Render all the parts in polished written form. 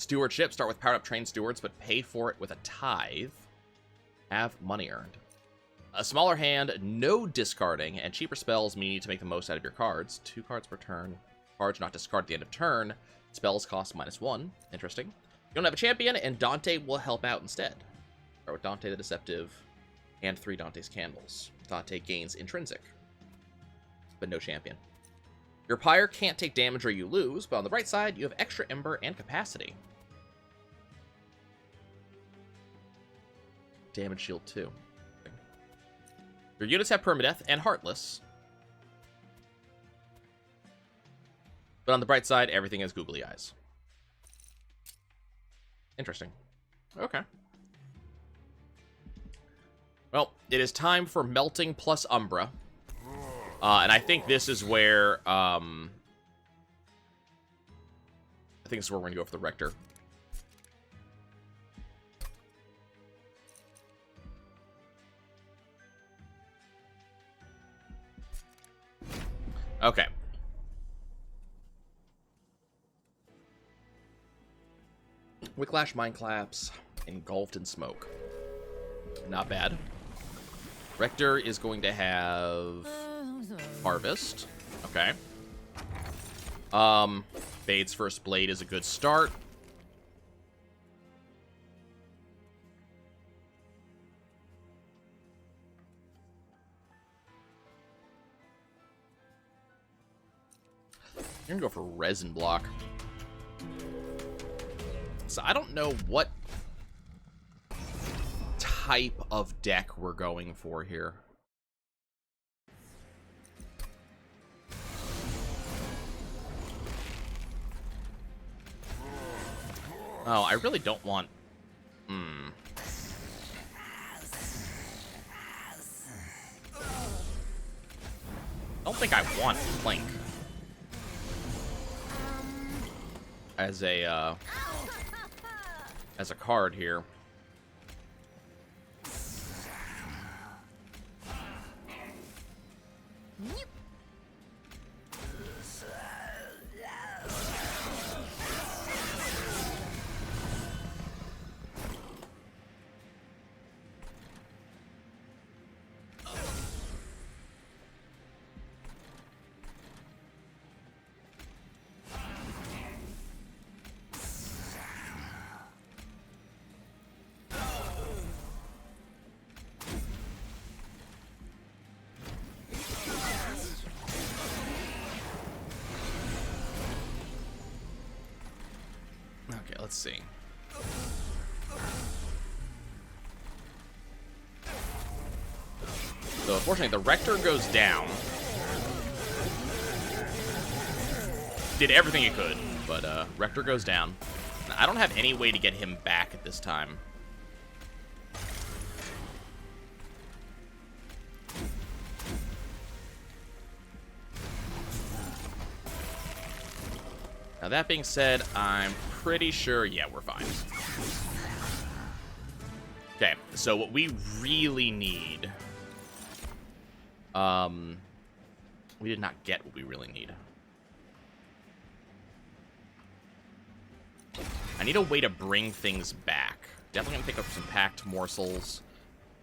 Stewardship. Start with powered up trained stewards, but pay for it with a tithe. Have money earned. A smaller hand, no discarding, and cheaper spells mean you need to make the most out of your cards. 2 cards per turn. Cards not discarded at the end of turn. Spells cost -1. Interesting. You don't have a champion, and Dante will help out instead. Start with Dante the Deceptive, and 3 Dante's Candles. Dante gains intrinsic, but no champion. Your Pyre can't take damage or you lose, but on the right side, you have extra Ember and Capacity. Damage shield 2. Your units have permadeath and heartless. But on the bright side, everything has googly eyes. Interesting. Okay. Well, it is time for Melting plus Umbra. And I think this is where, I think this is where we're going to go for the Rector. Okay. Wicklash, Mind Collapse, Engulfed in Smoke. Not bad. Rector is going to have Harvest. Okay. Bade's First Blade is a good start. I'm gonna go for Resin Block. So I don't know what type of deck we're going for here. Oh, I really don't want... I don't think I want Plink as a card here. Okay, let's see. So unfortunately, the Rector goes down. Did everything it could, but Rector goes down. I don't have any way to get him back at this time. Now that being said, I'm pretty sure, yeah, we're fine. Okay, so what we really need... we did not get what we really need. I need a way to bring things back. Definitely gonna pick up some packed morsels.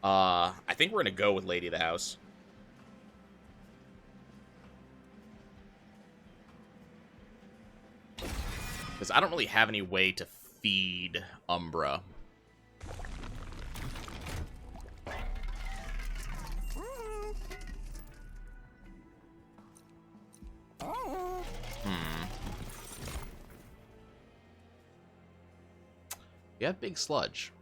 I think we're gonna go with Lady of the House. Because I don't really have any way to feed Umbra. We have Big Sludge.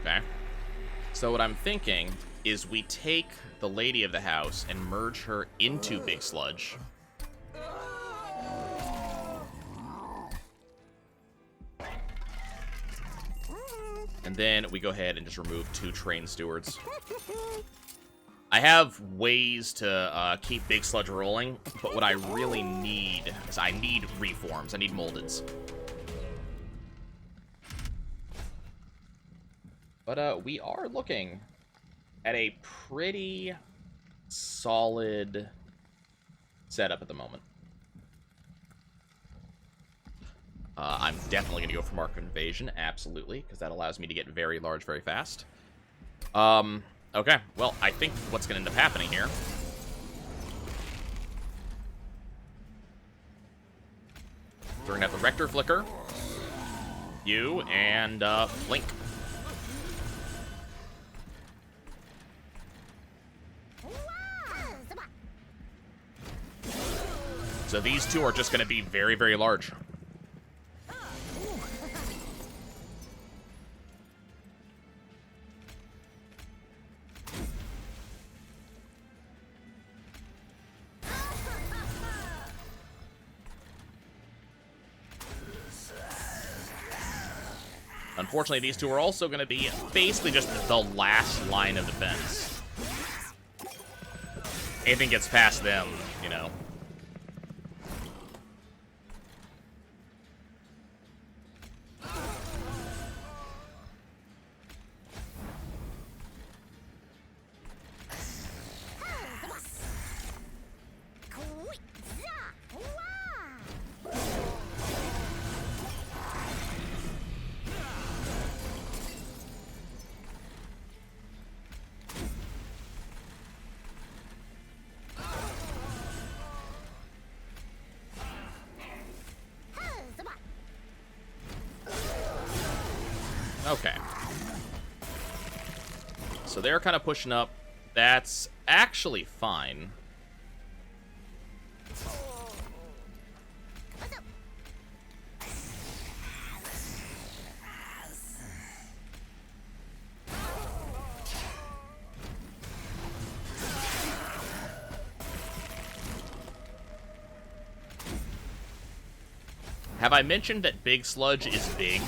Okay. So what I'm thinking is we take the Lady of the House and merge her into Big Sludge. And then we go ahead and just remove 2 trained stewards. I have ways to keep Big Sludge rolling, but what I really need is I need reforms. I need moldeds. But we are looking at a pretty solid setup at the moment. I'm definitely going to go for Mark of Invasion, absolutely, because that allows me to get very large very fast. Okay, well, I think what's going to end up happening here... We're going to have the Rector Flicker, you, and Blink. So these two are just going to be very, very large. Unfortunately, these two are also going to be basically just the last line of defense. Anything gets past them, you know. Okay. So they're kind of pushing up. That's actually fine. Have I mentioned that Big Sludge is big?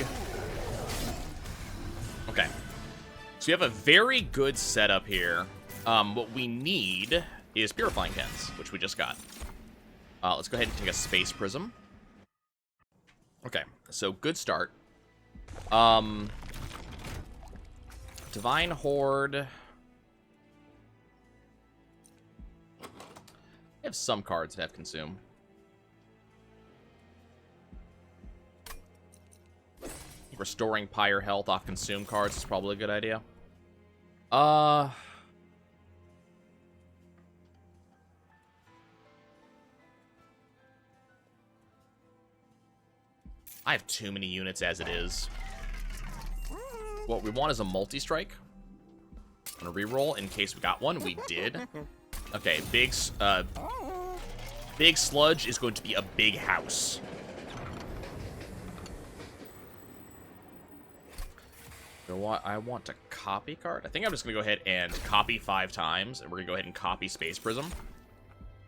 Okay. So you have a very good setup here. What we need is Purifying Cans, which we just got. Let's go ahead and take a Space Prism. Okay, so good start. Divine Horde. I have some cards that have Consume. Restoring Pyre health off Consume cards is probably a good idea. I have too many units as it is. What we want is a multi-strike. I'm gonna reroll in case we got one. We did. Okay, Big Sludge is going to be a big house. I want to copy card. I think I'm just going to go ahead and copy 5 times, and we're going to go ahead and copy Space Prism.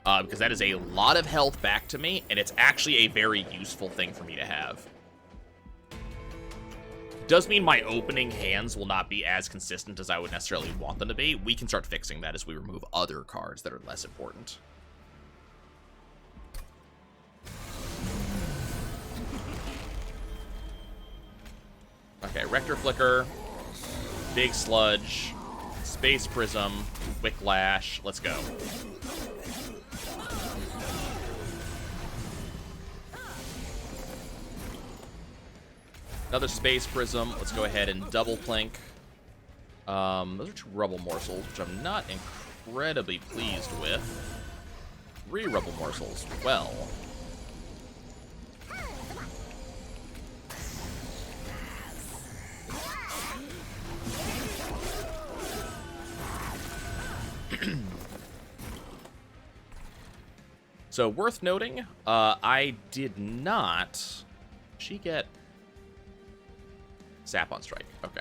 Because that is a lot of health back to me, and it's actually a very useful thing for me to have. Does mean my opening hands will not be as consistent as I would necessarily want them to be. We can start fixing that as we remove other cards that are less important. Okay, Rector Flicker, Big Sludge, Space Prism, Wicklash. Let's go. Another Space Prism. Let's go ahead and double Plink. Those are 2 Rubble Morsels, which I'm not incredibly pleased with. 3 Rubble Morsels. Well. So, worth noting, I did not... She get... Sap on strike. Okay.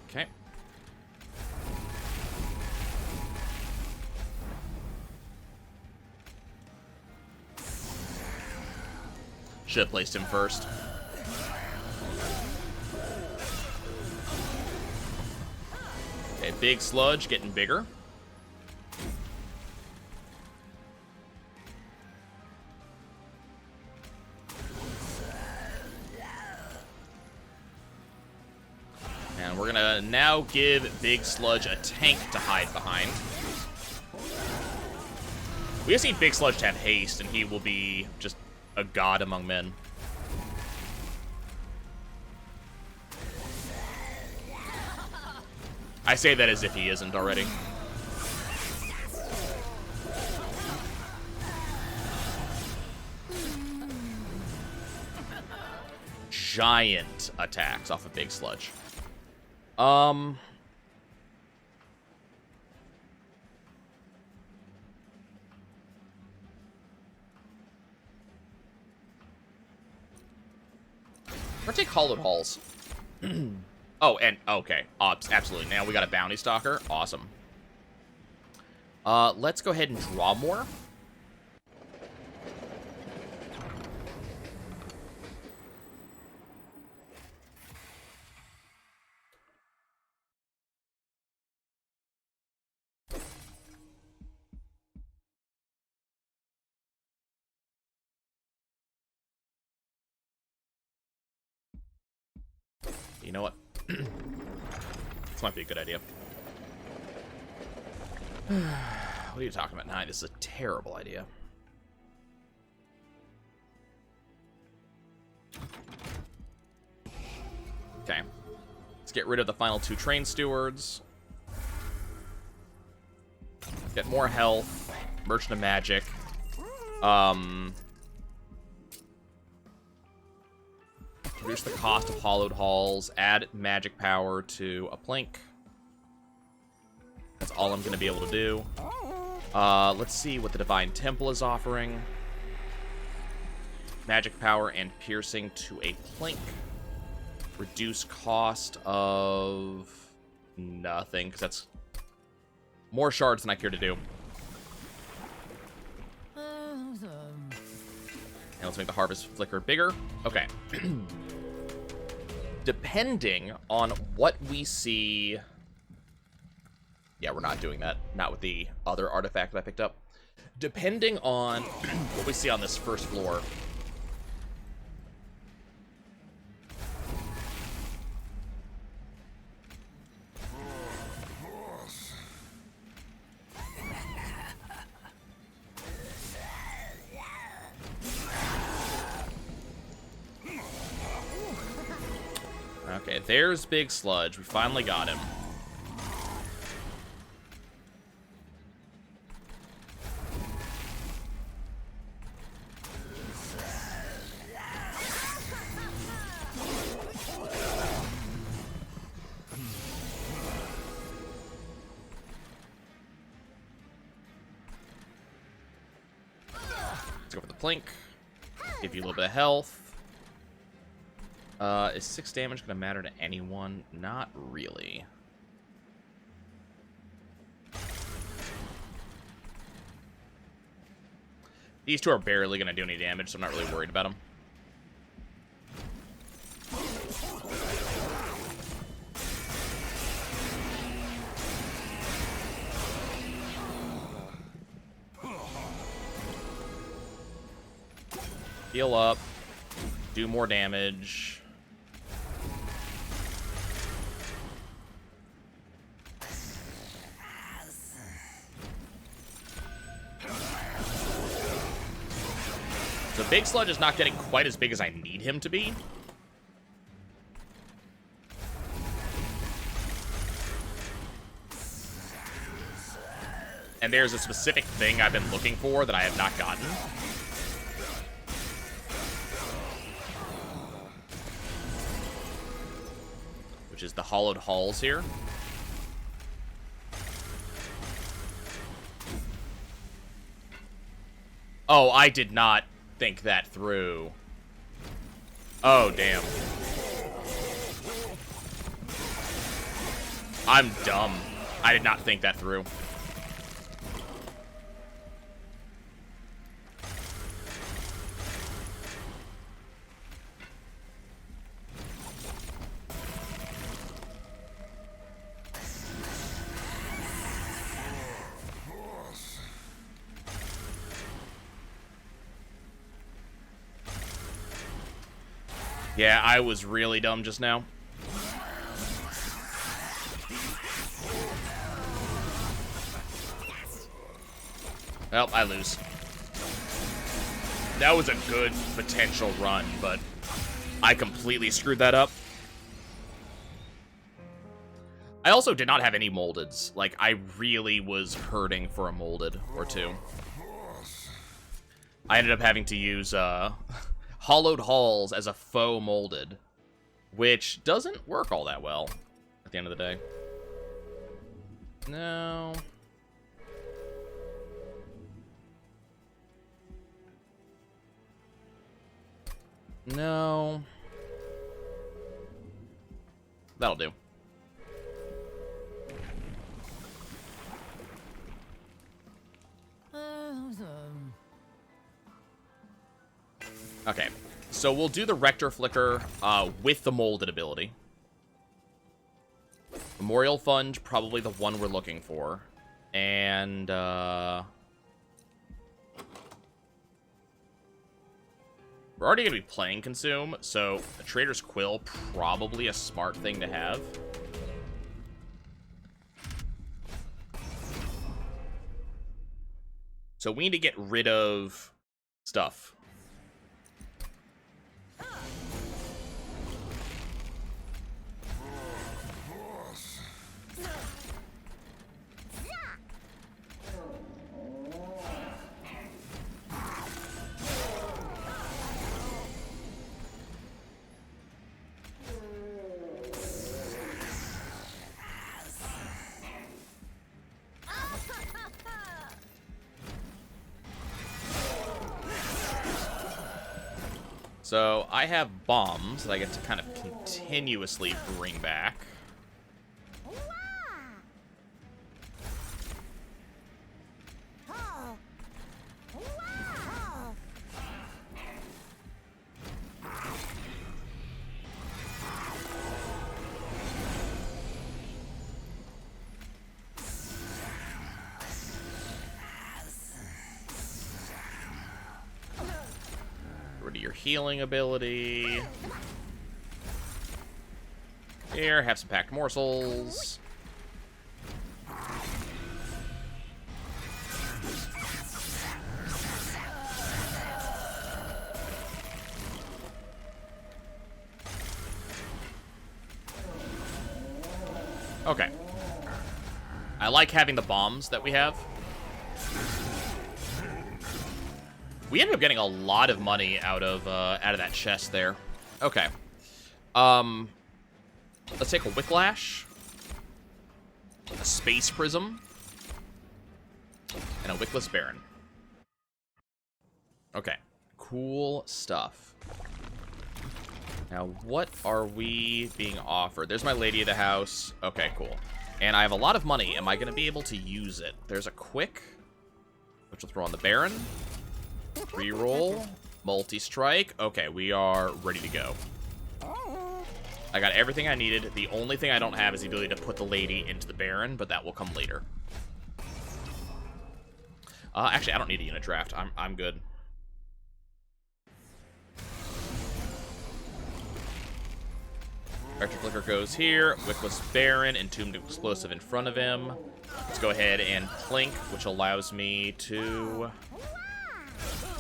Okay. Should have placed him first. Okay, Big Sludge getting bigger. now give Big Sludge a tank to hide behind. We just need Big Sludge to have haste, and he will be just a god among men. I say that as if he isn't already. Giant attacks off of Big Sludge. Or take Hollowed Halls. Oh, and okay, absolutely. Now we got a Bounty Stalker. Awesome. Let's go ahead and draw more. You know what? This might be a good idea. What are you talking about? Nah, this is a terrible idea. Okay. Let's get rid of the final 2 Train Stewards. Get more health. Merchant of Magic. Reduce the cost of Hollowed Halls. Add magic power to a Plink. That's all I'm going to be able to do. Let's see what the Divine Temple is offering. Magic power and piercing to a Plink. Reduce cost of nothing, because that's more shards than I care to do. And let's make the Harvest Flicker bigger. Okay. Depending on what we see... Yeah, we're not doing that. Not with the other artifact that I picked up. Depending on what we see on this first floor... Okay, there's Big Sludge. We finally got him. Let's go for the Plink. Give you a little bit of health. Is 6 damage going to matter to anyone? Not really. These 2 are barely going to do any damage, so I'm not really worried about them. Heal up. Do more damage. So Big Sludge is not getting quite as big as I need him to be. And there's a specific thing I've been looking for that I have not gotten. Which is the Hollowed Halls here. Oh, I did not think that through. Oh, damn. I'm dumb. I did not think that through. Yeah, I was really dumb just now. Well, I lose. That was a good potential run, but I completely screwed that up. I also did not have any moldeds. Like, I really was hurting for a molded or two. I ended up having to use hollowed halls as a faux molded, which doesn't work all that well at the end of the day. No. No. That'll do. Okay, so we'll do the Rector Flicker with the molded ability. Memorial Fund, probably the one we're looking for. And, we're already going to be playing Consume, so a Trader's Quill, probably a smart thing to have. So we need to get rid of stuff. So I have bombs that I get to kind of continuously bring back. Your healing ability. Here, have some packed morsels. Okay. I like having the bombs that we have. We ended up getting a lot of money out of that chest there. Okay. Let's take a Wicklash, a Space Prism, and a Wickless Baron. Okay. Cool stuff. Now, what are we being offered? There's my Lady of the House. Okay, cool. And I have a lot of money. Am I going to be able to use it? There's a Quick, which will throw on the Baron. Reroll, multi-strike. Okay, we are ready to go. I got everything I needed. The only thing I don't have is the ability to put the Lady into the Baron, but that will come later. Actually, I don't need a unit draft. I'm good. Rector Flicker goes here. Wickless Baron, Entombed Explosive in front of him. Let's go ahead and Plink, which allows me to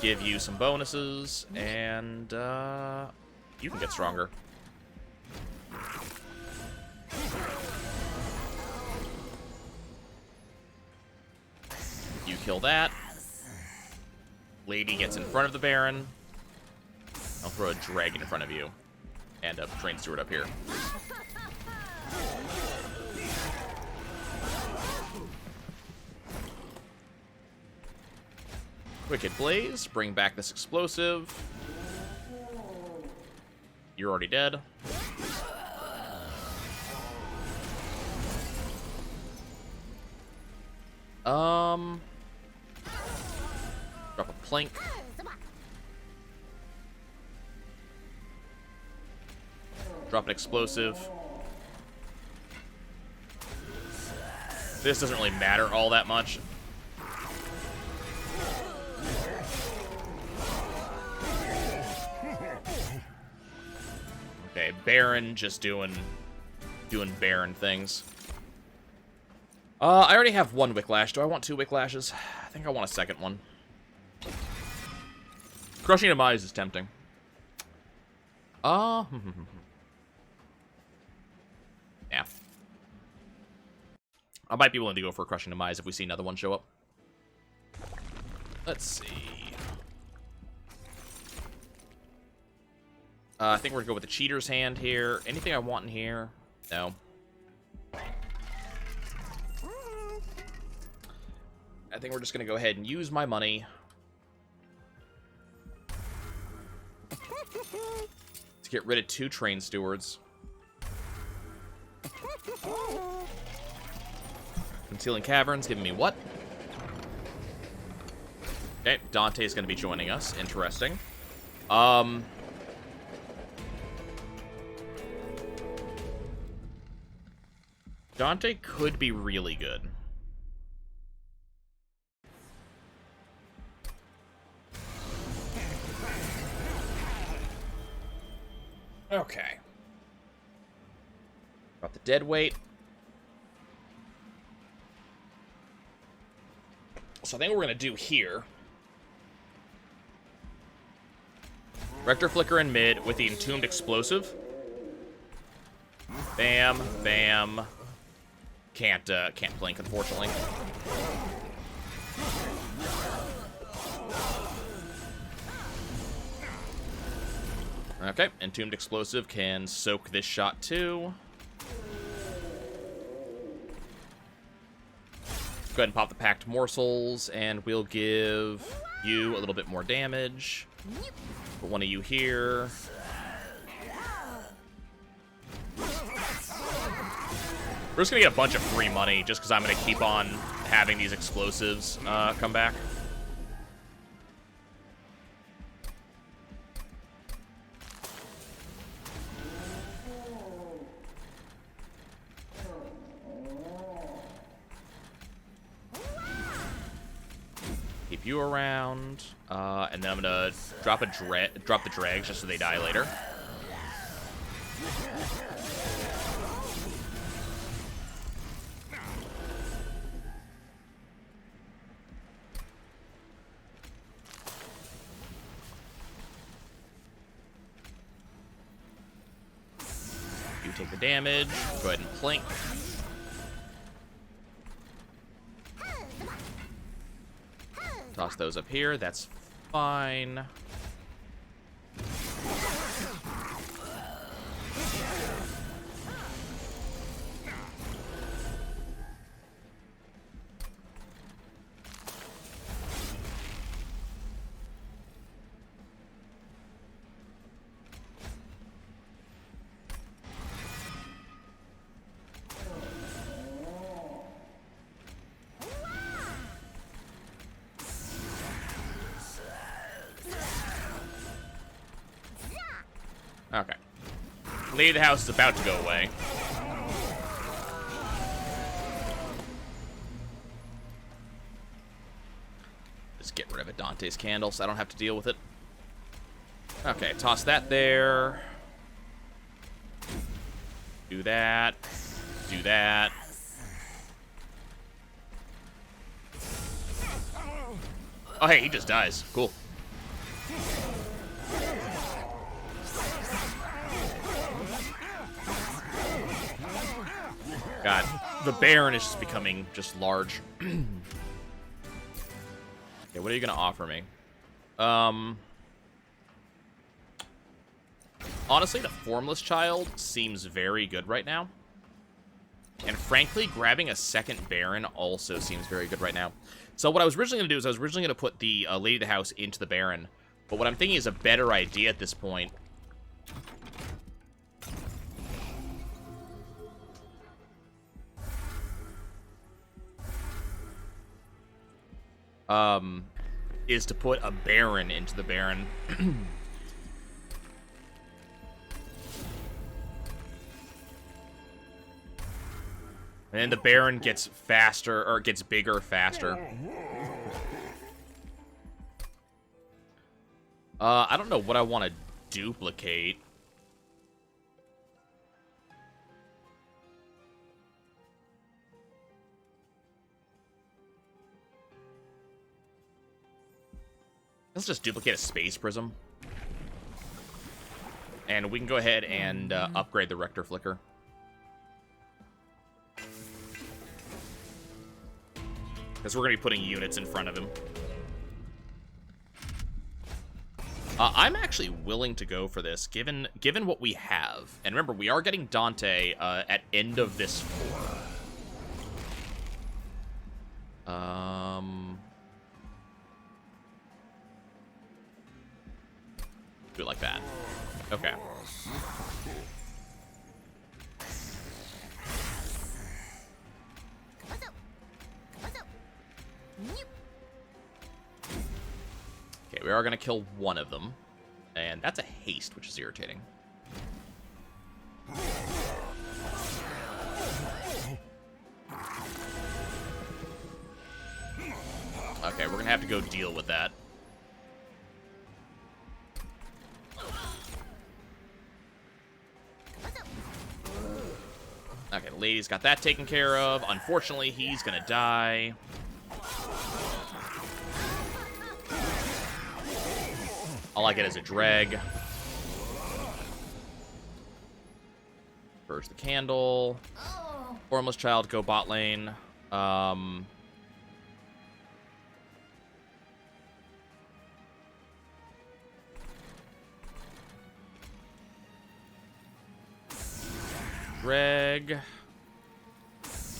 give you some bonuses, and you can get stronger. You kill that. Lady gets in front of the Baron. I'll throw a dragon in front of you. And a Train Steward up here. Wicked Blaze, bring back this explosive. You're already dead. Drop a Plank. Drop an explosive. This doesn't really matter all that much. Okay, Baron just doing Baron things. I already have one Wicklash. Do I want 2 Wicklashes? I think I want a second one. Crushing Demise is tempting. Yeah. I might be willing to go for a Crushing Demise if we see another one show up. Let's see. I think we're going to go with the Cheater's Hand here. Anything I want in here? No. I think we're just going to go ahead and use my money. To get rid of 2 Train Stewards. Concealing Caverns, giving me what? Okay, Dante's going to be joining us. Interesting. Dante could be really good. Okay. Got the dead weight. So I think what we're going to do here... Rector Flicker in mid with the Entombed Explosive. Bam, bam. Can't blink, unfortunately. Okay, Entombed Explosive can soak this shot too. Go ahead and pop the Packed Morsels, and we'll give you a little bit more damage. Put one of you here. We're just gonna get a bunch of free money just because I'm gonna keep on having these explosives come back. Keep you around, and then I'm gonna drop the dregs just so they die later. You take the damage. Go ahead and plink. Toss those up here. That's fine. Okay. Lady of the House is about to go away. Just get rid of it. Dante's Candle, so I don't have to deal with it. Okay, toss that there. Do that. Do that. Oh, hey, he just dies. Cool. God, the Baron is just becoming just large. Okay, what are you gonna offer me? Honestly, the Formless Child seems very good right now. And frankly, grabbing a second Baron also seems very good right now. So what I was originally gonna do is I was originally gonna put the Lady of the House into the Baron. But what I'm thinking is a better idea at this point is to put a Baron into the Baron. And then the Baron gets faster, or gets bigger faster. I don't know what I want to duplicate. Let's just duplicate a space prism. And we can go ahead and upgrade the Rector Flicker. Because we're going to be putting units in front of him. I'm actually willing to go for this, given what we have. And remember, we are getting Dante at end of this 4. Do it like that. Okay. Okay, we are going to kill one of them. And that's a haste, which is irritating. Okay, we're going to have to go deal with that. Okay, the lady's got that taken care of. Unfortunately, he's going to die. All I get is a drag. Burst the candle. Formless child, go bot lane. Drag.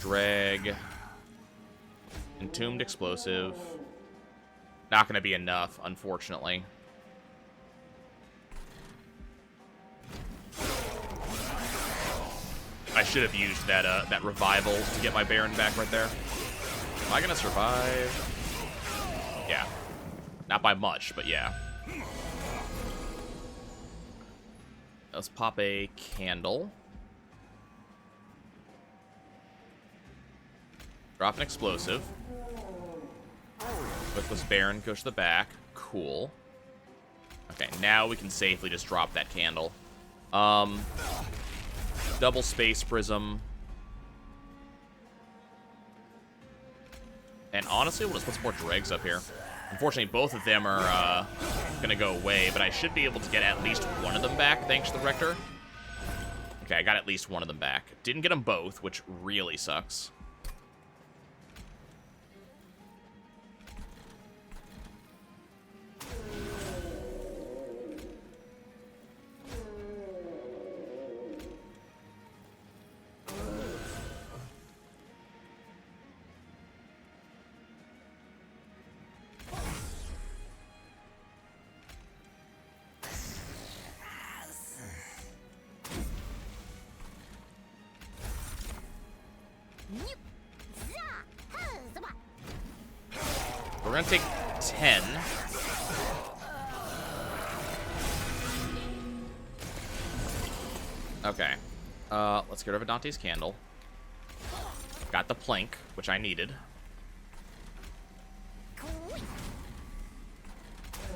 Drag. Entombed explosive. Not going to be enough, unfortunately. I should have used that revival to get my Baron back right there. Am I going to survive? Yeah. Not by much, but yeah. Let's pop a candle. Drop an explosive. Wickless Baron goes to the back. Cool. Okay, now we can safely just drop that candle. Double space prism. And honestly, we'll just put some more dregs up here. Unfortunately, both of them are going to go away, but I should be able to get at least one of them back thanks to the Rector. Okay, I got at least one of them back. Didn't get them both, which really sucks. We're going to take 10. Okay. Let's get rid of Dante's Candle. Got the plank, which I needed.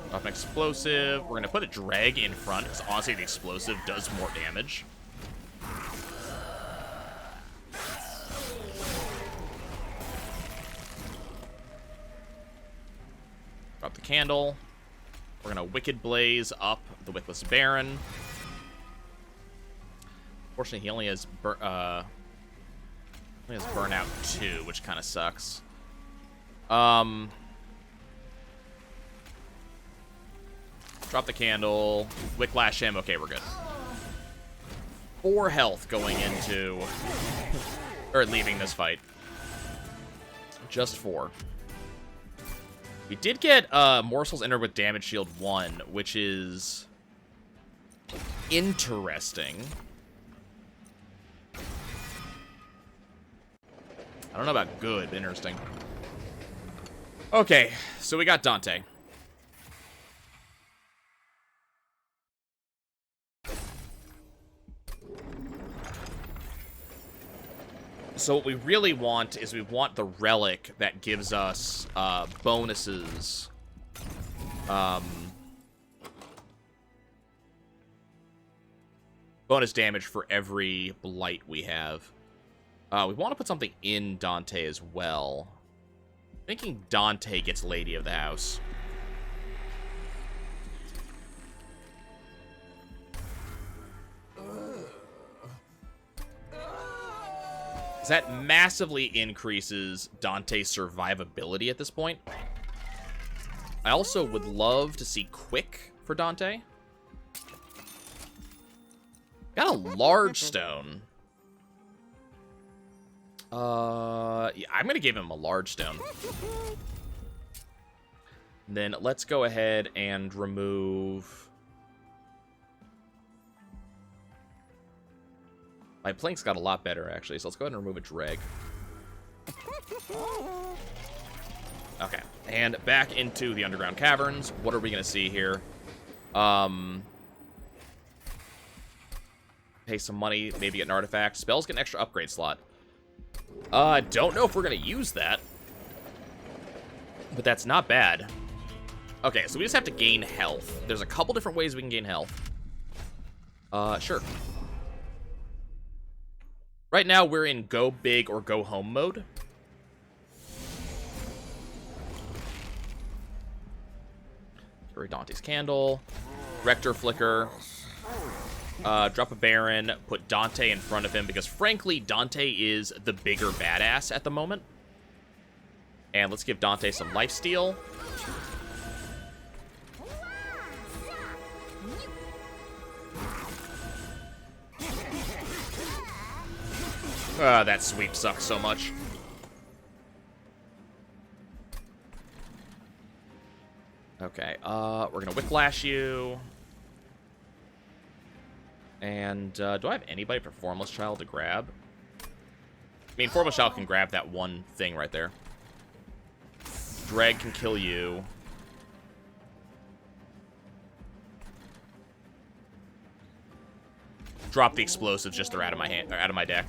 Drop an explosive. We're going to put a drag in front, because honestly the explosive does more damage. Drop the candle. We're going to Wicked Blaze up the Wickless Baron. Fortunately, he only has Burnout 2, which kind of sucks. Drop the candle. Wicklash him. Okay, we're good. 4 health going into... or leaving this fight. Just 4. We did get Morsels Enter with Damage Shield 1, which is interesting. I don't know about good, but interesting. Okay, so we got Dante. So what we really want is we want the relic that gives us bonuses. Bonus damage for every blight we have. We want to put something in Dante as well. Thinking Dante gets Lady of the House. that massively increases Dante's survivability at this point. I also would love to see quick for Dante. Got a large stone. Yeah, I'm gonna give him a large stone. Then let's go ahead and remove... My plank's got a lot better, actually, so let's go ahead and remove a dreg. Okay, and back into the underground caverns. What are we going to see here? Pay some money, maybe get an artifact. Spells get an extra upgrade slot. Don't know if we're going to use that. But that's not bad. Okay, so we just have to gain health. There's a couple different ways we can gain health. Sure. Right now, we're in go big or go home mode. Carry Dante's Candle. Rector Flicker. Drop a Baron. Put Dante in front of him because, frankly, Dante is the bigger badass at the moment. And let's give Dante some lifesteal. That sweep sucks so much. Okay, we're gonna Whiplash you. And, do I have anybody for Formless Child to grab? I mean, Formless Child can grab that one thing right there. Dreg can kill you. Drop the explosives just they're out of my hand, or out of my deck.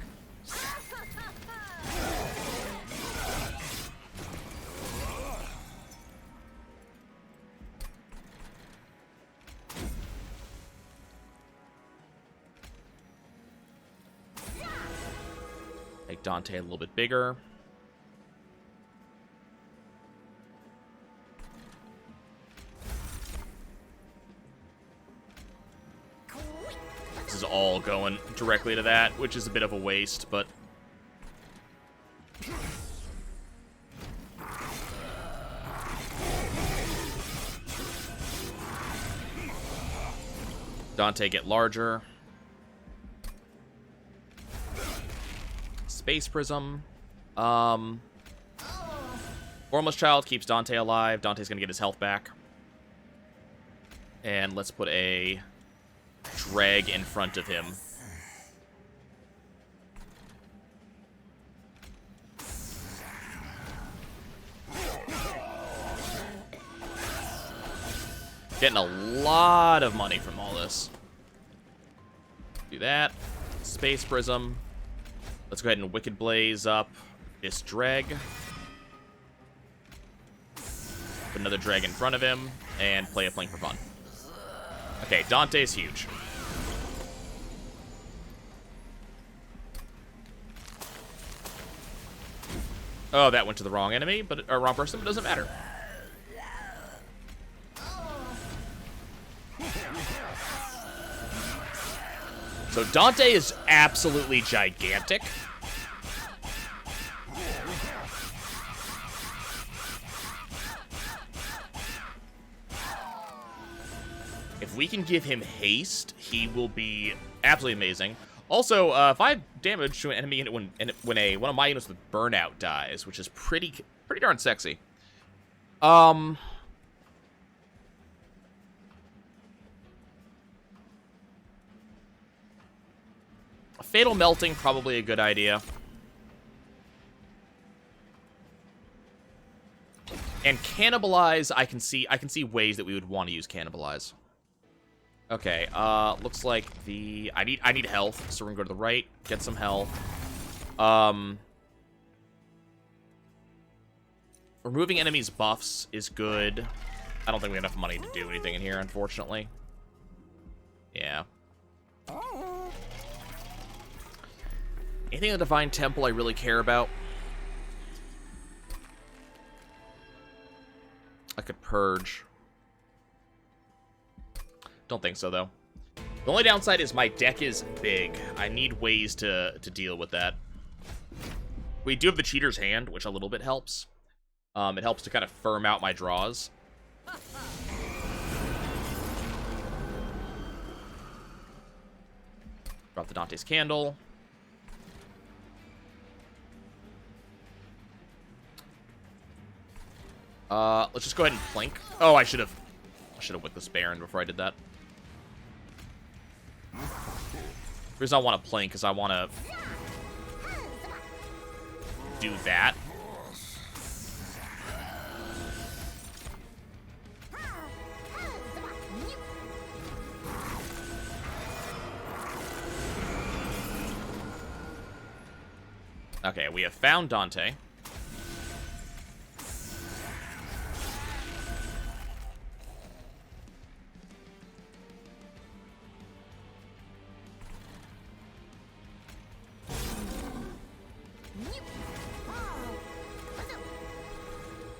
Make Dante a little bit bigger. This is all going directly to that, which is a bit of a waste, but... Dante get larger. Space Prism. Formless Child keeps Dante alive. Dante's gonna get his health back. And let's put a drag in front of him. Getting a lot of money from all this. Do that. Space Prism. Let's go ahead and Wicked Blaze up this dreg. Put another dreg in front of him, and play a Plink for fun. Okay, Dante's huge. Oh, that went to the wrong enemy, or wrong person, but it doesn't matter. So Dante is absolutely gigantic. If we can give him haste, he will be absolutely amazing. Also, 5 damage to an enemy unit when one of my units with burnout dies, which is pretty darn sexy. Fatal Melting, probably a good idea. And Cannibalize, I can see ways that we would want to use Cannibalize. Okay, looks like I need health, so we're gonna go to the right, get some health. Removing enemies' buffs is good. I don't think we have enough money to do anything in here, unfortunately. Yeah. Anything in the Divine Temple I really care about? I could purge. Don't think so, though. The only downside is my deck is big. I need ways to deal with that. We do have the Cheater's Hand, which a little bit helps. It helps to kind of firm out my draws. Drop the Dante's Candle. Let's just go ahead and plink. Oh, I should have whipped this Baron before I did that. The reason I want to plink is I want to do that. Okay, we have found Dante.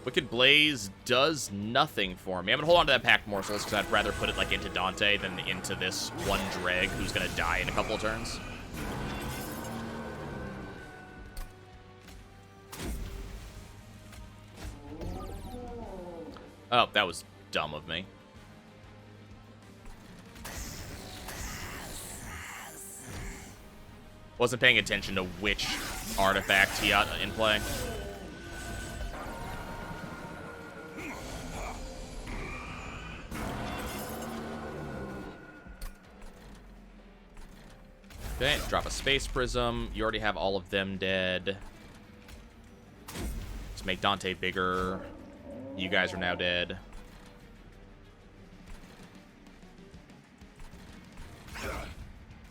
Wicked Blaze does nothing for me. I'm gonna hold on to that Packed Morsels because I'd rather put it like into Dante than into this one Dreg who's gonna die in a couple of turns. Oh, that was dumb of me. Wasn't paying attention to which artifact he got in play. Okay, drop a Space Prism. You already have all of them dead. Let's make Dante bigger. You guys are now dead.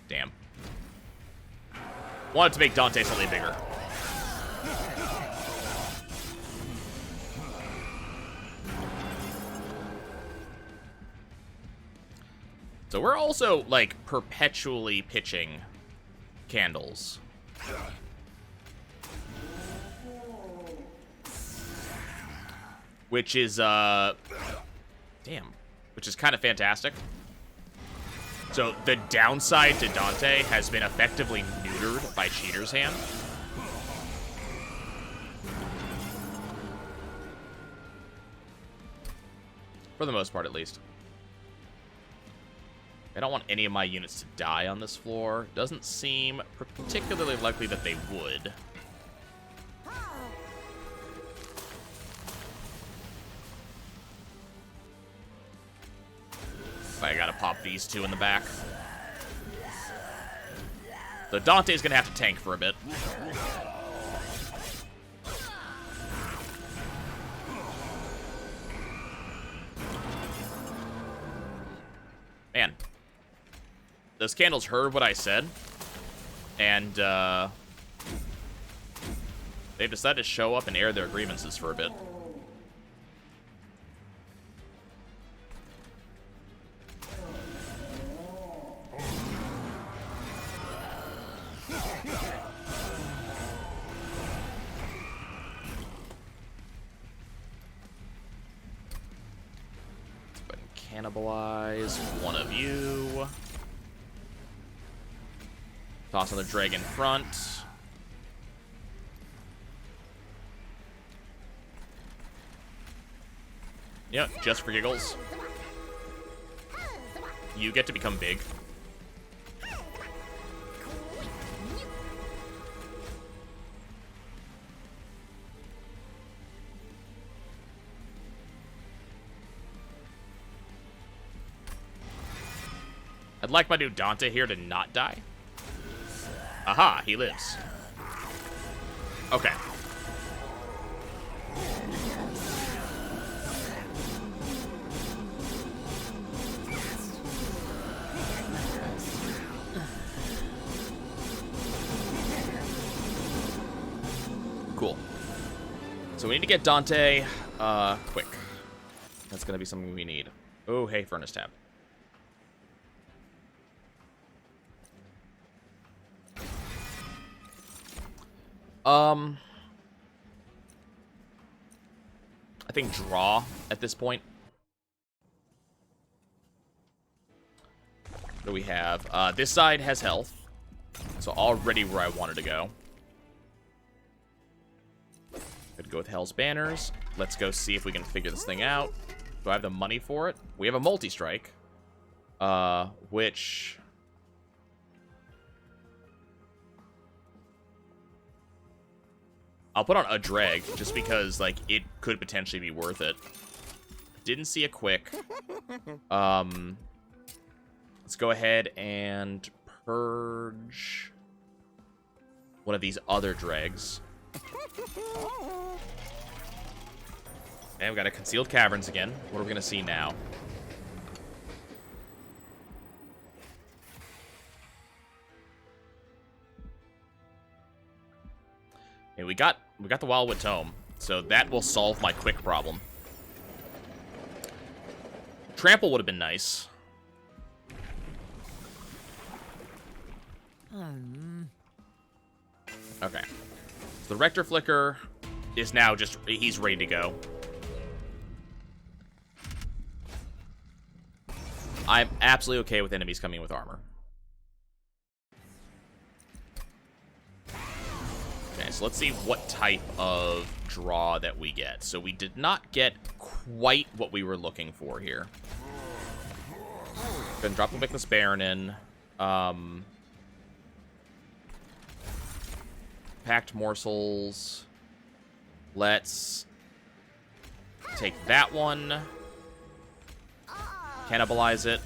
Damn. Wanted to make Dante slightly bigger. So we're also, like, perpetually pitching candles. Which is, damn. Which is kind of fantastic. So, the downside to Dante has been effectively neutered by Cheater's Hand. For the most part, at least. I don't want any of my units to die on this floor. Doesn't seem particularly likely that they would. I gotta pop these two in the back. So Dante's gonna have to tank for a bit. Man. Those candles heard what I said. And, they've decided to show up and air their grievances for a bit. Cannibalize one of you. Toss on the dragon front. Yep, just for giggles. You get to become big. I'd like my new Dante here to not die. Aha, he lives. Okay. Cool. So we need to get Dante, quick. That's gonna be something we need. Oh, hey, Furnace Tab. I think draw at this point. What do we have? This side has health. So already where I wanted to go. Could go with Hell's Banners. Let's go see if we can figure this thing out. Do I have the money for it? We have a multi-strike. Which... I'll put on a drag, just because, like, it could potentially be worth it. Didn't see a quick. Let's go ahead and purge one of these other dregs. And we've got a Concealed Caverns again. What are we going to see now? And we got the Wildwood Tome, so that will solve my quick problem. Trample would have been nice. Okay. So the Rector Flicker is now just... He's ready to go. I'm absolutely okay with enemies coming with armor. Okay, so let's see what type of draw that we get. So we did not get quite what we were looking for here. Then drop the Vickless Baron in. Packed Morsels. Let's take that one. Cannibalize it.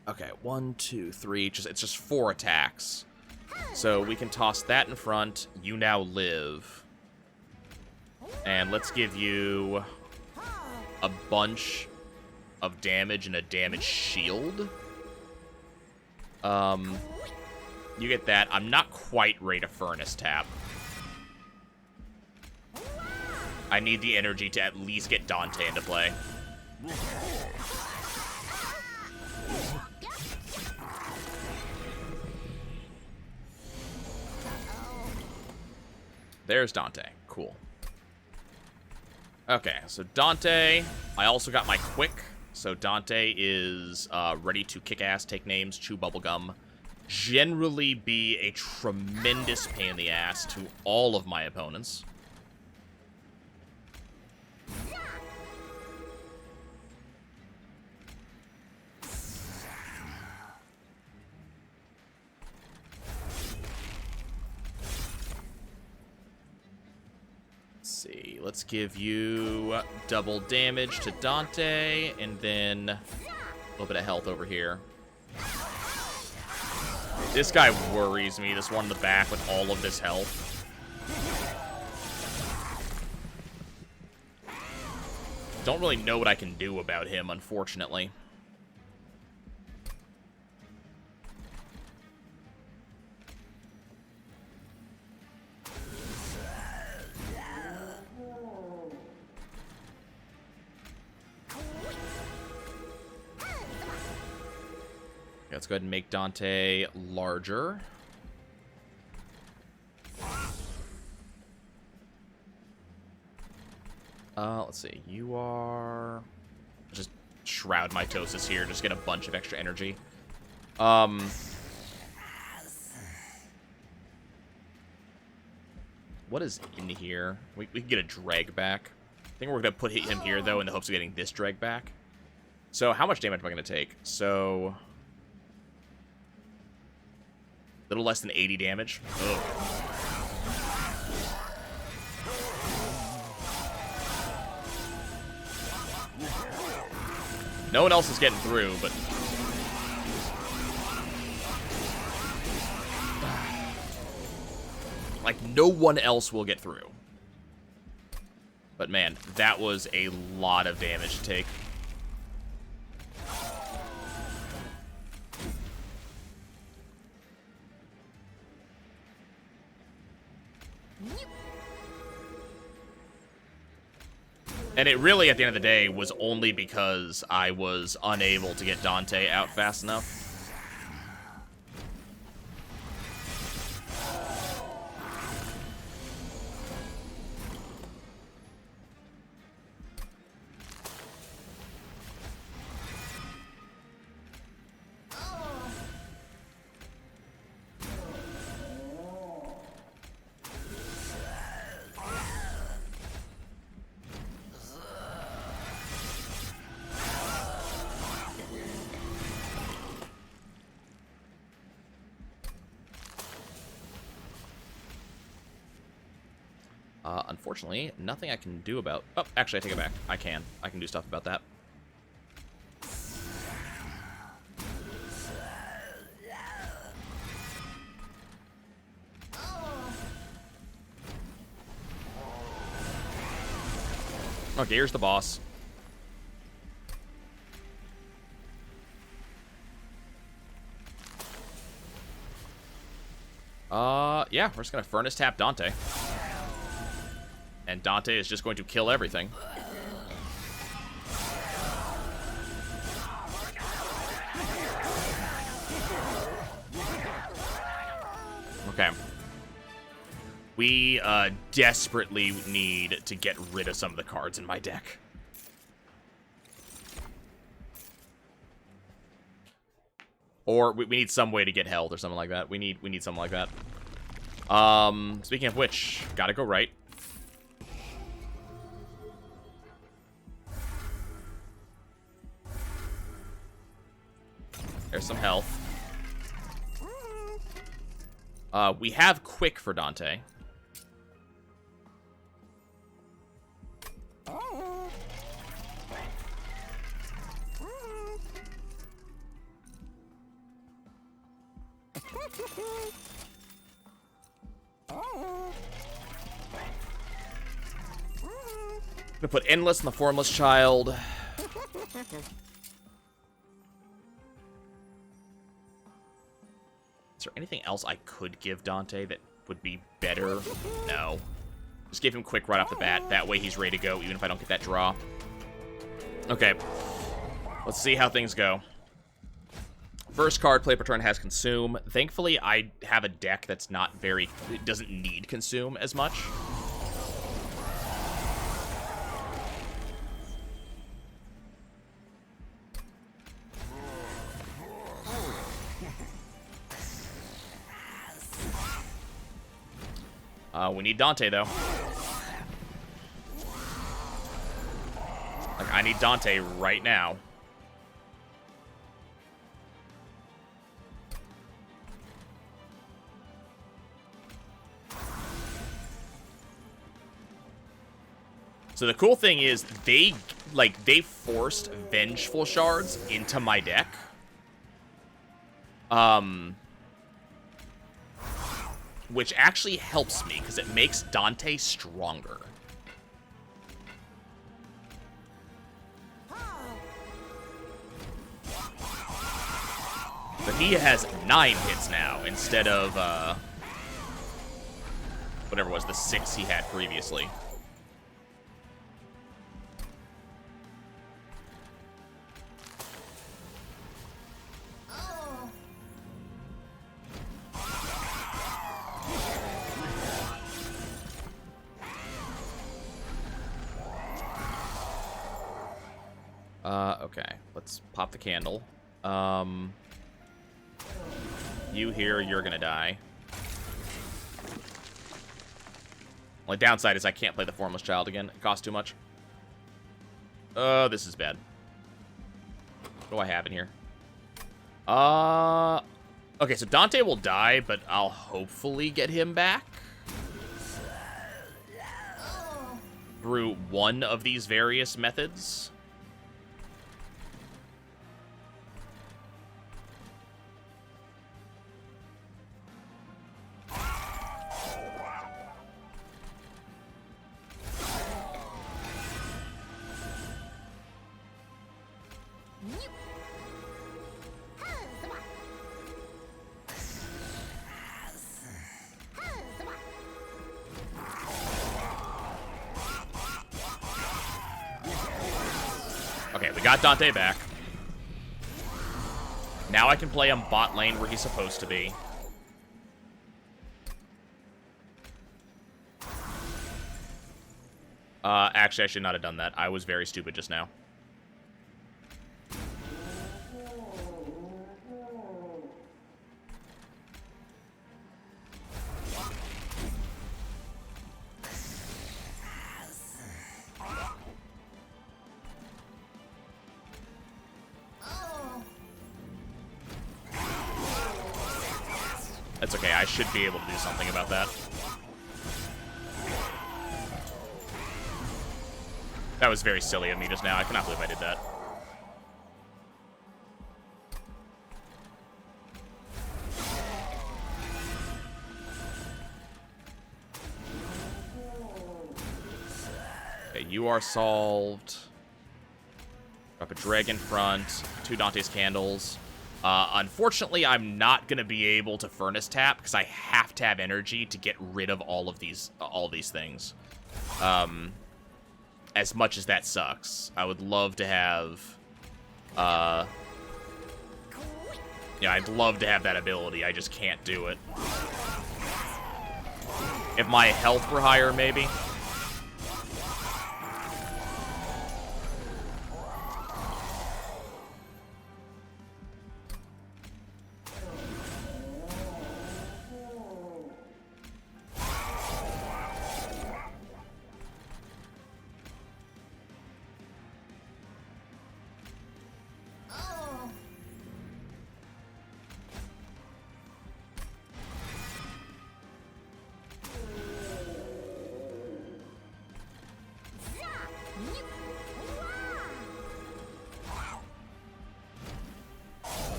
Okay, 1, 2, 3. It's just 4 attacks. So we can toss that in front. You now live. And let's give you a bunch of damage and a damage shield. You get that. I'm not quite ready to Furnace tap. I need the energy to at least get Dante into play. There's Dante. Cool. Okay, so Dante. I also got my quick. So Dante is ready to kick ass, take names, chew bubblegum. Generally be a tremendous pain in the ass to all of my opponents. See, let's give you double damage to Dante, and then a little bit of health over here. This guy worries me, this one in the back with all of this health. Don't really know what I can do about him, unfortunately. Let's go ahead and make Dante larger. Let's see. You are... Just Shroud Mitosis here. Just get a bunch of extra energy. What is in here? We can get a drag back. I think we're going to put him here, though, in the hopes of getting this drag back. So how much damage am I going to take? So... little less than 80 damage. Ugh. No one else is getting through, but... like, no one else will get through. But man, that was a lot of damage to take. And it really, at the end of the day, was only because I was unable to get Dante out fast enough. Unfortunately, nothing I can do about... Oh, actually, I take it back. I can. I can do stuff about that. Okay, here's the boss. Yeah, we're just gonna Furnace Tap Dante. And Dante is just going to kill everything. Okay. We desperately need to get rid of some of the cards in my deck. Or we need some way to get health or something like that. We need something like that. Speaking of which, gotta go right. There's some health. We have quick for Dante. I'm gonna put Endless in the Formless Child. Is there anything else I could give Dante that would be better? No. Just give him quick right off the bat. That way he's ready to go, even if I don't get that draw. Okay. Let's see how things go. First card, play per turn, has Consume. Thankfully, I have a deck that's not very... It doesn't need Consume as much. We need Dante, though. Like, I need Dante right now. So the cool thing is, they forced Vengeful Shards into my deck. Which actually helps me, because it makes Dante stronger. But he has 9 hits now, instead of, whatever it was, the 6 he had previously. Okay, let's pop the candle. You here, you're gonna die. Only downside is I can't play the Formless Child again. It costs too much. Oh, this is bad. What do I have in here? Okay, so Dante will die, but I'll hopefully get him back through one of these various methods. Okay, we got Dante back. Now I can play him bot lane where he's supposed to be. Actually, I should not have done that. I was very stupid just now. That's okay, I should be able to do something about that. That was very silly of me just now. I cannot believe I did that. Okay, you are solved. Drop a dragon front. 2 Dante's candles. Unfortunately, I'm not going to be able to furnace tap because I have to have energy to get rid of all these things. As much as that sucks, I would love to have, yeah, I'd love to have that ability. I just can't do it. If my health were higher, maybe.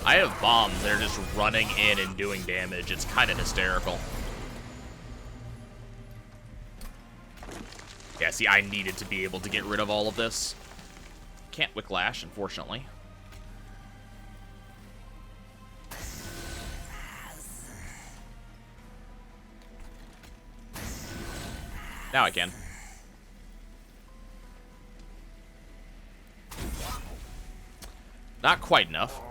I have bombs that are just running in and doing damage. It's kind of hysterical. Yeah, see, I needed to be able to get rid of all of this. Can't Wicklash, unfortunately. Now I can. Not quite enough.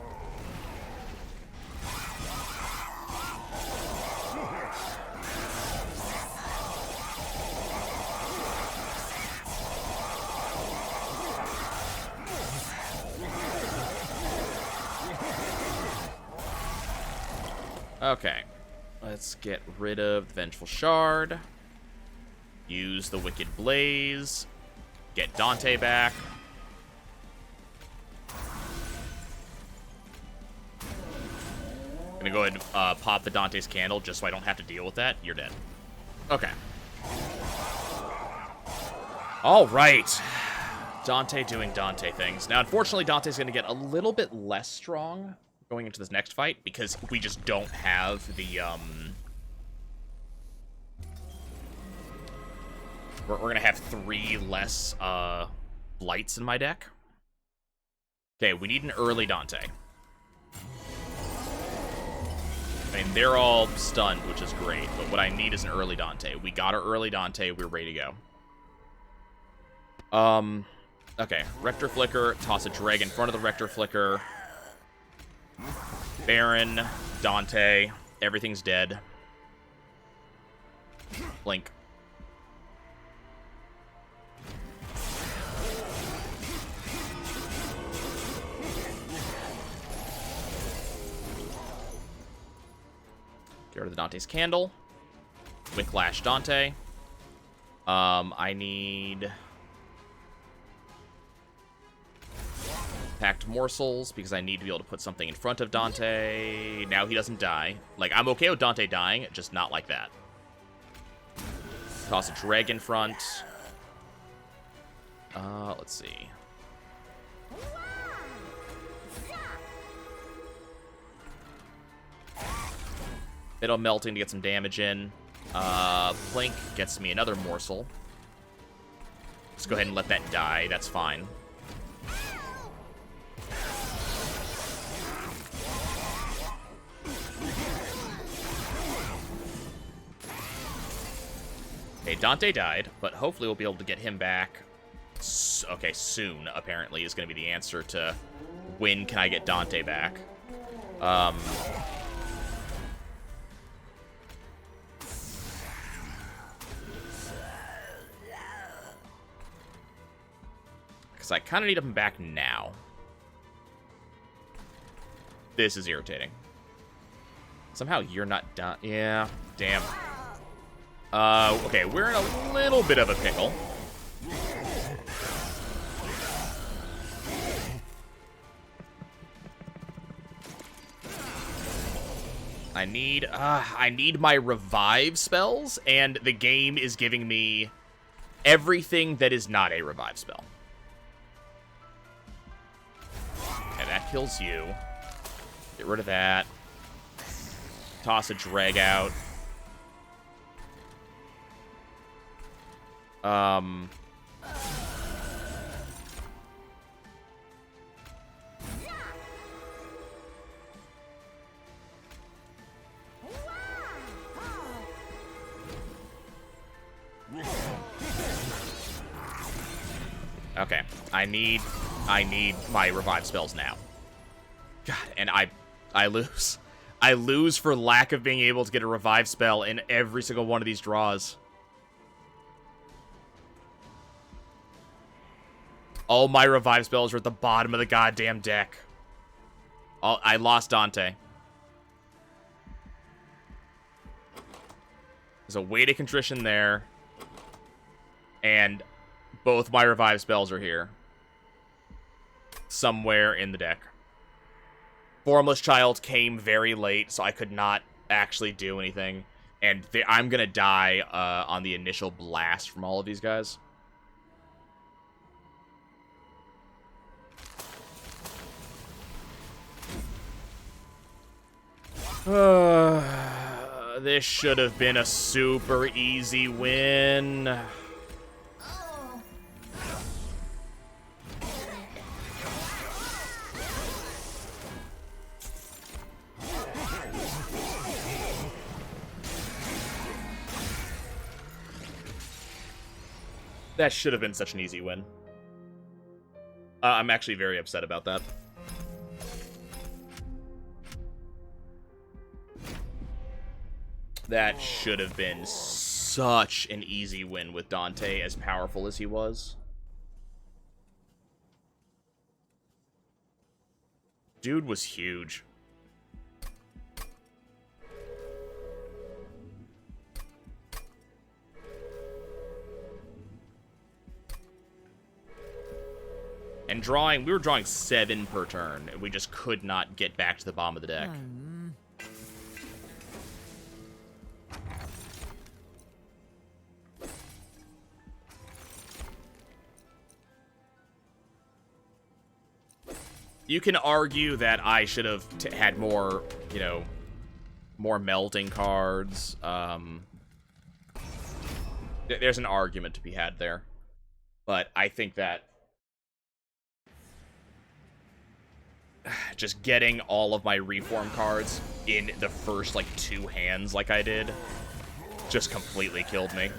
Okay, let's get rid of the Vengeful Shard. Use the Wicked Blaze. Get Dante back. Gonna go ahead and pop the Dante's Candle just so I don't have to deal with that. You're dead. Okay. All right. Dante doing Dante things. Now, unfortunately, Dante's gonna get a little bit less strong going into this next fight because we just don't have the, We're gonna have 3 less, lights in my deck. Okay, we need an early Dante. I mean, they're all stunned, which is great, but what I need is an early Dante. We got our early Dante, we're ready to go. Okay, Rector Flicker, toss a drag in front of the Rector Flicker. Baron, Dante, everything's dead. Blink. Get rid of the Dante's Candle. Wicklash Dante. I need Packed Morsels because I need to be able to put something in front of Dante. Now he doesn't die. Like, I'm okay with Dante dying, just not like that. Toss a Dragon front. Let's see. Middle Melting to get some damage in. Blink gets me another Morsel. Let's go ahead and let that die. That's fine. Okay, Dante died, but hopefully we'll be able to get him back. Okay, soon, apparently, is going to be the answer to when can I get Dante back. Because I kind of need him back now. This is irritating. Somehow you're not done. Yeah, damn. Okay, we're in a little bit of a pickle. I need my revive spells, and the game is giving me everything that is not a revive spell. kills you. Get rid of that. Toss a drag out. Okay, I need my revive spells now. God, and I lose. I lose for lack of being able to get a revive spell in every single one of these draws. All my revive spells are at the bottom of the goddamn deck. I lost Dante. There's a weight of contrition there. And both my revive spells are here. Somewhere in the deck. Formless Child came very late, so I could not actually do anything. And I'm going to die on the initial blast from all of these guys. This should have been a super easy win. That should have been such an easy win. I'm actually very upset about that. That should have been such an easy win with Dante, as powerful as he was. Dude was huge. And we were drawing 7 per turn, and we just could not get back to the bottom of the deck. You can argue that I should have had more, you know, more melding cards. There's an argument to be had there. But I think that just getting all of my reform cards in the first, like, 2 hands like I did just completely killed me.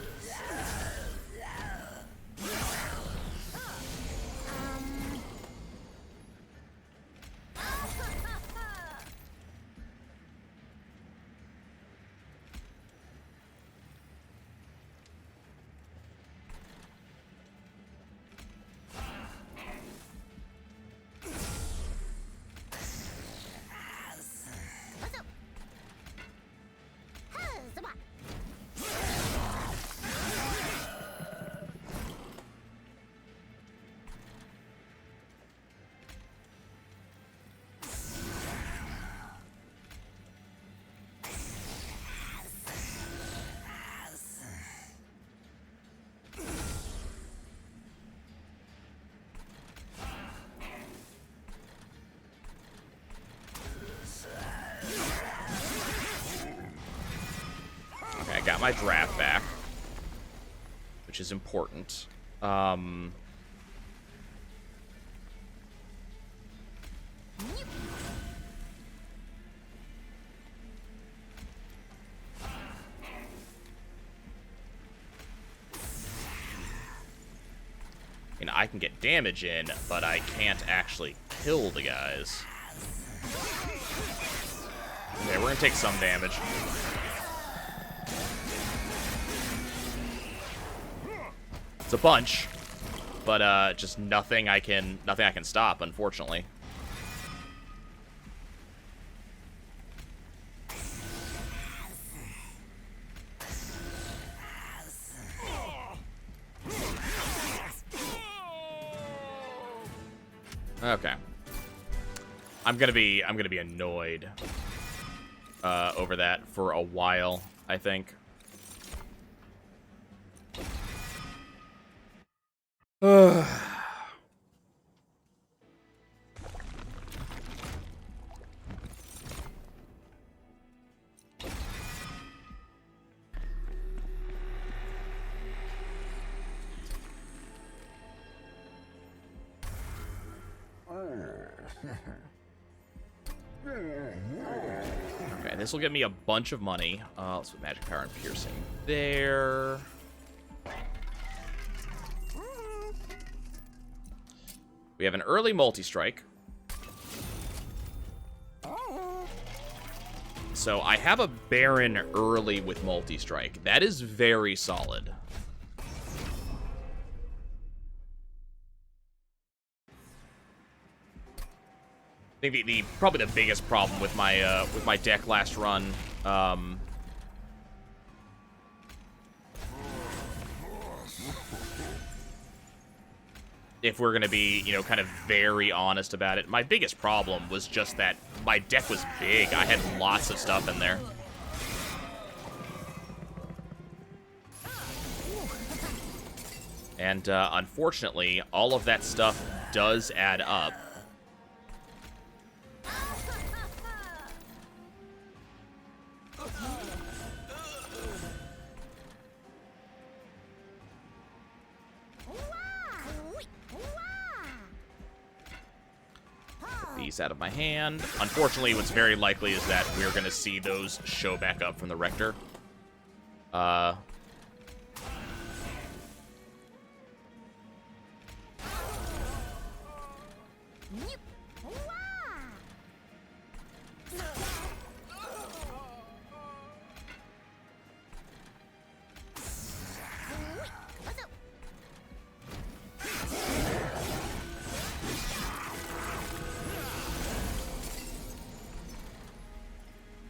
I got my draft back, which is important. And I can get damage in, but I can't actually kill the guys. Okay, we're gonna take some damage. It's a bunch, but just nothing I can stop, unfortunately. Okay. I'm gonna be annoyed over that for a while, I think. Okay, this will get me a bunch of money. Let's put magic power and piercing there. We have an early multi-strike. So I have a Baron early with multi-strike. That is very solid. I think probably the biggest problem with my deck last run, if we're gonna be, you know, kind of very honest about it, my biggest problem was just that my deck was big. I had lots of stuff in there. And unfortunately, all of that stuff does add up. These out of my hand. Unfortunately, what's very likely is that we're going to see those show back up from the Rector.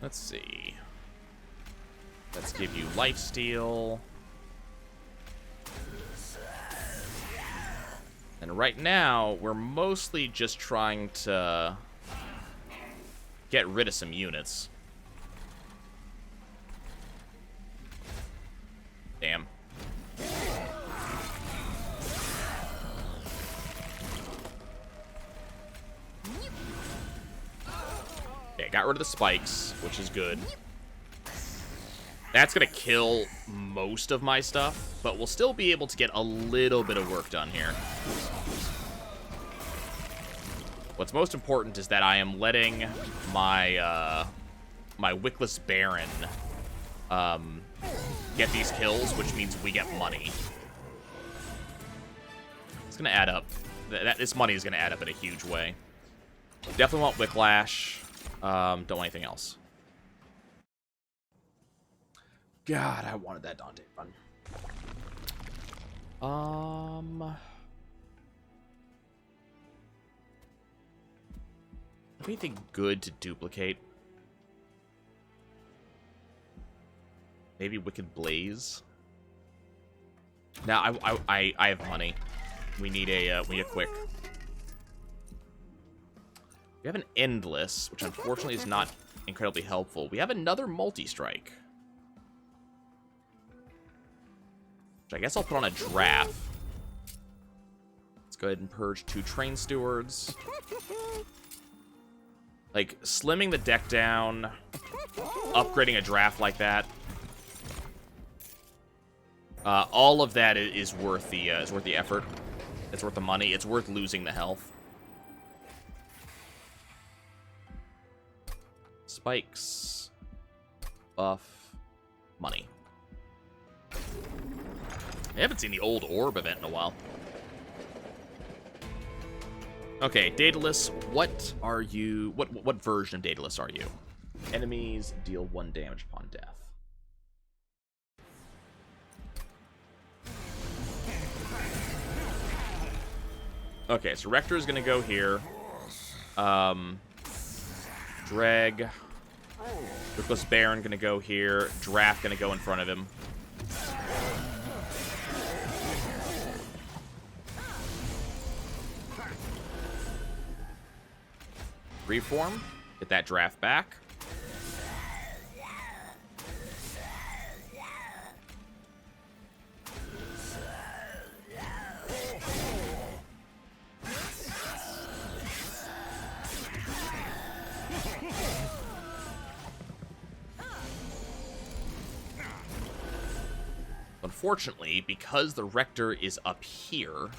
Let's see. Let's give you lifesteal. And right now, we're mostly just trying to get rid of some units. Damn. Okay, got rid of the spikes, which is good. That's gonna kill most of my stuff, but we'll still be able to get a little bit of work done here. What's most important is that I am letting my my Wickless Baron get these kills, which means we get money. It's gonna add up. This money is gonna add up in a huge way. Definitely want Wicklash. Don't want anything else. God, I wanted that Dante run. Anything good to duplicate? Maybe Wicked Blaze. Now I have money. We need a quick. We have an Endless, which unfortunately is not incredibly helpful. We have another multi-strike, which I guess I'll put on a draft. Let's go ahead and purge 2 Train Stewards. Like, slimming the deck down, upgrading a draft like that, all of that is worth the effort. It's worth the money. It's worth losing the health. Spikes, buff, money. I haven't seen the old orb event in a while. Okay, Daedalus, what are you? What version of Daedalus are you? Enemies deal 1 damage upon death. Okay, so Rector is gonna go here. Dreg. Wickless Baron gonna go here. Draft gonna go in front of him. Reform. Get that draft back. Unfortunately, because the Rector is up here,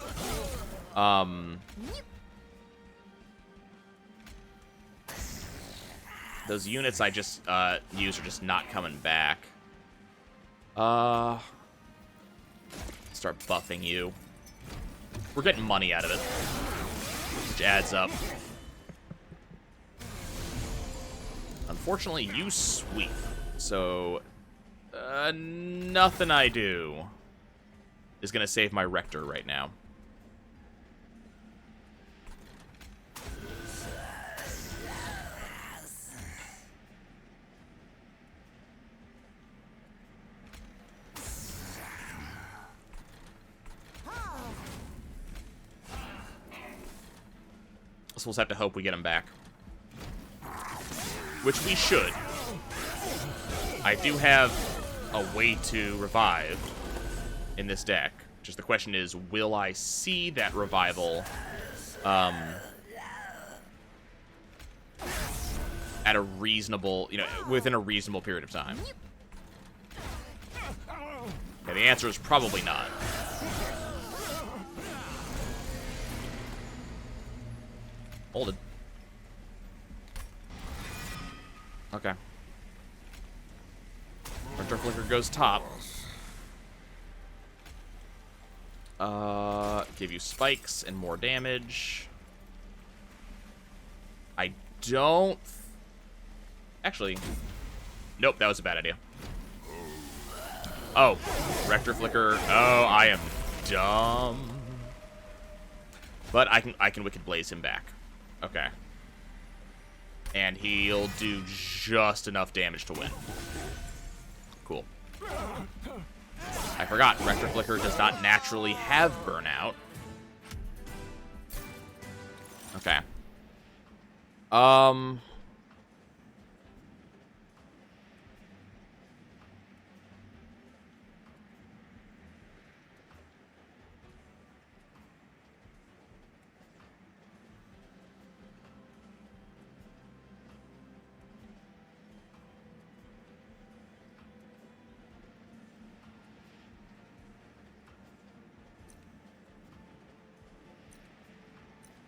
Those units I just used are just not coming back. Start buffing you. We're getting money out of it, which adds up. Unfortunately, you sweep, so nothing I do is gonna save my Rector right now. So we'll just have to hope we get him back. Which we should. I do have a way to revive in this deck. Just the question is, will I see that revival at a reasonable, within a reasonable period of time? Yeah, the answer is probably not. Hold it. Okay. Rector Flicker goes top. Give you spikes and more damage. I don't... Actually... Nope, that was a bad idea. Oh, Rector Flicker. Oh, I am dumb. But I can Wicked Blaze him back. Okay. And he'll do just enough damage to win. Cool. I forgot, Rector Flicker does not naturally have Burnout. Okay.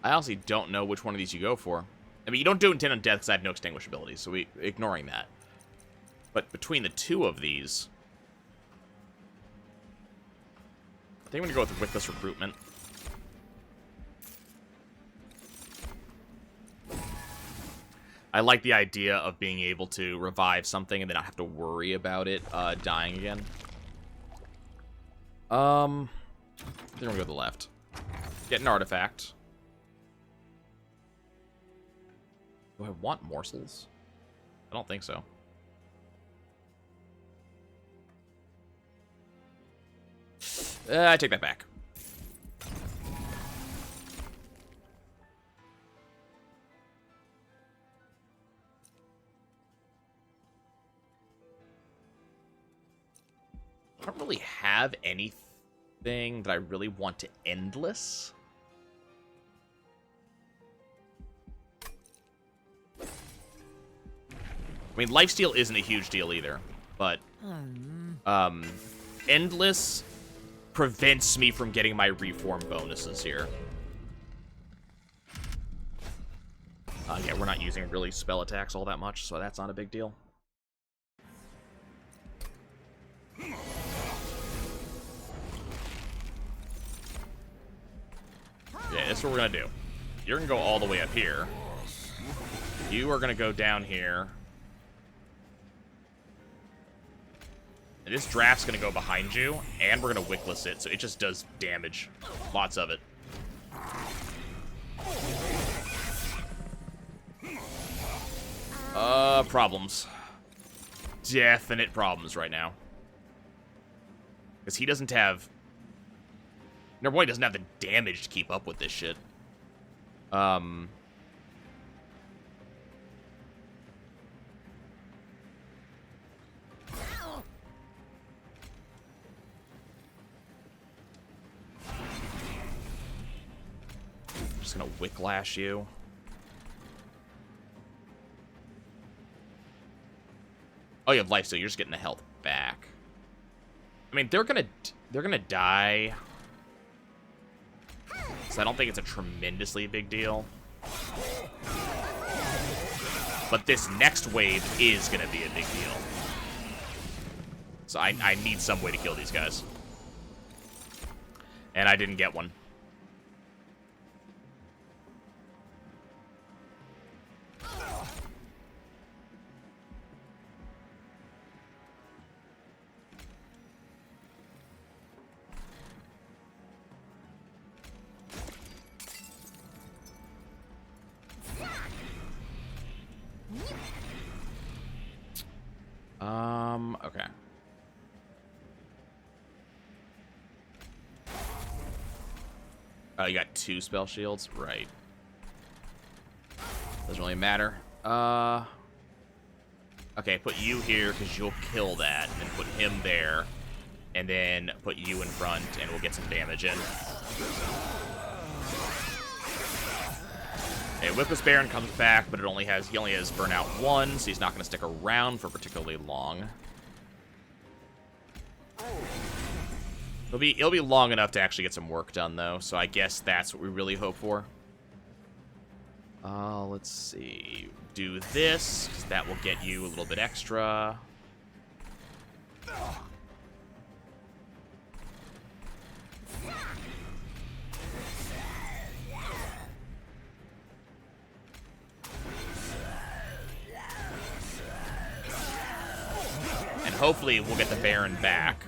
I honestly don't know which one of these you go for. I mean, you don't do Intent on Death because I have no extinguish abilities, so ignoring that. But between the two of these, I think I'm going to go with Wickless Recruitment. I like the idea of being able to revive something and then not have to worry about it dying again. Then we're going to go to the left. Get an artifact. Do I want morsels? I don't think so. I take that back. I don't really have anything that I really want to endless. I mean, lifesteal isn't a huge deal either, but endless prevents me from getting my reform bonuses here. Yeah, we're not using really spell attacks all that much, so that's not a big deal. Yeah, that's what we're gonna do. You're gonna go all the way up here. You are gonna go down here. And this draft's gonna go behind you, and we're gonna Wickless it, so it just does damage. Lots of it. Problems. Definite problems right now. Because he doesn't have... No, boy, doesn't have the damage to keep up with this shit. Just gonna Wicklash you. Oh, you have life, so you're just getting the health back. I mean, they're gonna die. So I don't think it's a tremendously big deal. But this next wave is going to be a big deal. So I need some way to kill these guys. And I didn't get one. Okay. Oh, you got 2 spell shields? Right. Doesn't really matter. Okay, put you here, because you'll kill that, and put him there, and then put you in front, and we'll get some damage in. Okay, Whipless Baron comes back, but he only has Burnout 1, so he's not going to stick around for particularly long. It'll be long enough to actually get some work done, though, so I guess that's what we really hope for. Let's see. Do this, because that will get you a little bit extra. And hopefully we'll get the Baron back.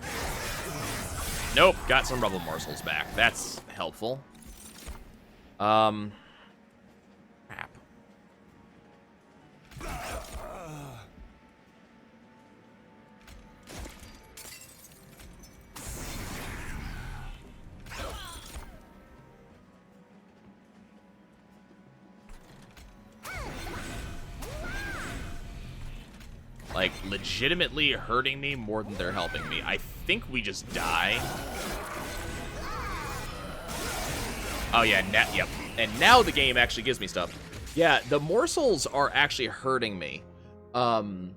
Nope, got some Rubble Morsels back. That's helpful. Crap. Like, legitimately hurting me more than they're helping me. I think we just die. Oh, yeah, yep. And now the game actually gives me stuff. Yeah, the morsels are actually hurting me. Like,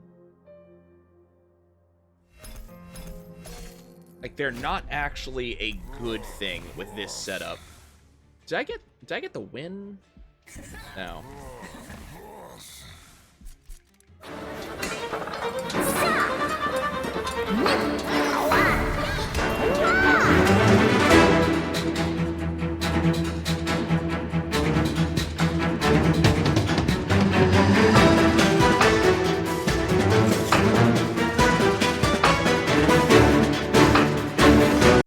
they're not actually a good thing with this setup. Did I get the win? No. Stop!